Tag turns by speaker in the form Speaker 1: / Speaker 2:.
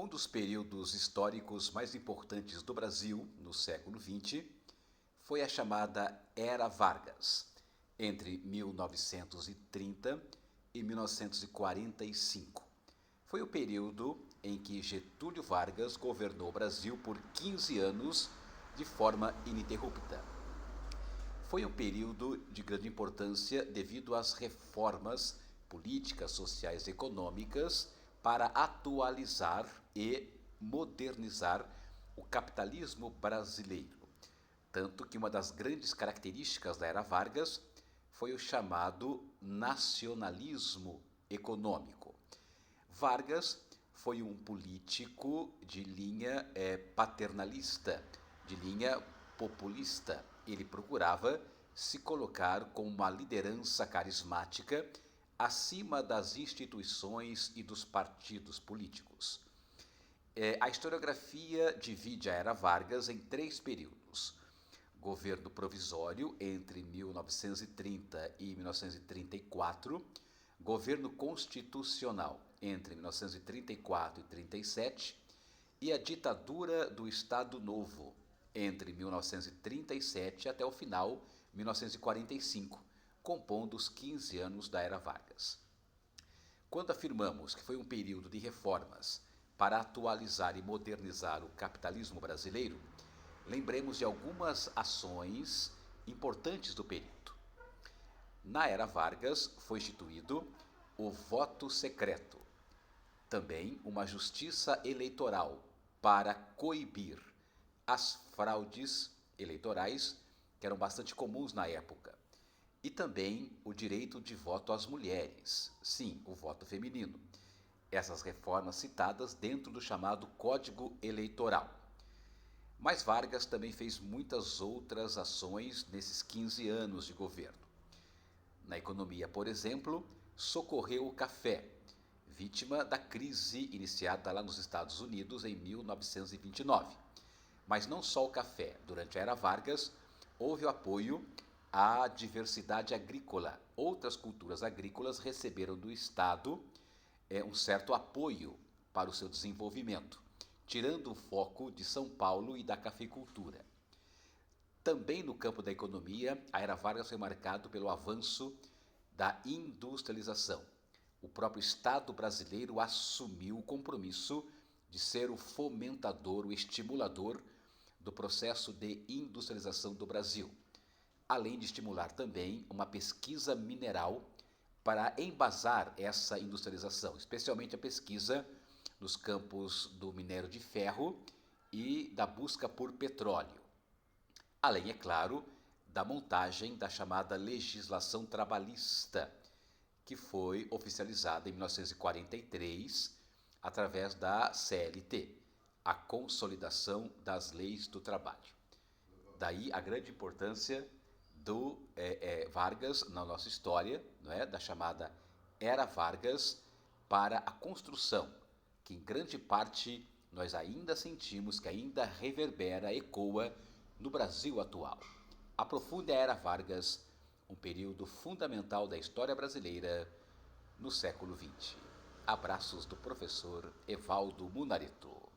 Speaker 1: Um dos períodos históricos mais importantes do Brasil no século XX foi a chamada Era Vargas, entre 1930 e 1945. Foi o período em que Getúlio Vargas governou o Brasil por 15 anos de forma ininterrupta. Foi um período de grande importância devido às reformas políticas, sociais e econômicas para atualizar e modernizar o capitalismo brasileiro. Tanto que uma das grandes características da Era Vargas foi o chamado nacionalismo econômico. Vargas foi um político de linha paternalista, de linha populista. Ele procurava se colocar como uma liderança carismática acima das instituições e dos partidos políticos. A historiografia divide a Era Vargas em 3 períodos. Governo provisório entre 1930 e 1934, governo constitucional entre 1934 e 1937 e a ditadura do Estado Novo entre 1937 até o final, 1945, compondo os 15 anos da Era Vargas. Quando afirmamos que foi um período de reformas para atualizar e modernizar o capitalismo brasileiro, lembremos de algumas ações importantes do período. Na Era Vargas foi instituído o voto secreto, também uma justiça eleitoral para coibir as fraudes eleitorais, que eram bastante comuns na época, e também o direito de voto às mulheres, sim, o voto feminino. Essas reformas citadas dentro do chamado Código Eleitoral. Mas Vargas também fez muitas outras ações nesses 15 anos de governo. Na economia, por exemplo, socorreu o café, vítima da crise iniciada lá nos Estados Unidos em 1929. Mas não só o café. Durante a Era Vargas, houve o apoio à diversidade agrícola. Outras culturas agrícolas receberam do Estado um certo apoio para o seu desenvolvimento, tirando o foco de São Paulo e da cafeicultura. Também no campo da economia, a Era Vargas foi marcado pelo avanço da industrialização. O próprio Estado brasileiro assumiu o compromisso de ser o fomentador, o estimulador do processo de industrialização do Brasil, além de estimular também uma pesquisa mineral para embasar essa industrialização, especialmente a pesquisa nos campos do minério de ferro e da busca por petróleo. Além, é claro, da montagem da chamada legislação trabalhista, que foi oficializada em 1943 através da CLT, a Consolidação das Leis do Trabalho. Daí a grande importância do Vargas na nossa história, não é? Da chamada Era Vargas, para a construção, que em grande parte nós ainda sentimos, que ainda reverbera, ecoa no Brasil atual. Aprofunde a Era Vargas, um período fundamental da história brasileira no século XX. Abraços do professor Evaldo Munarito.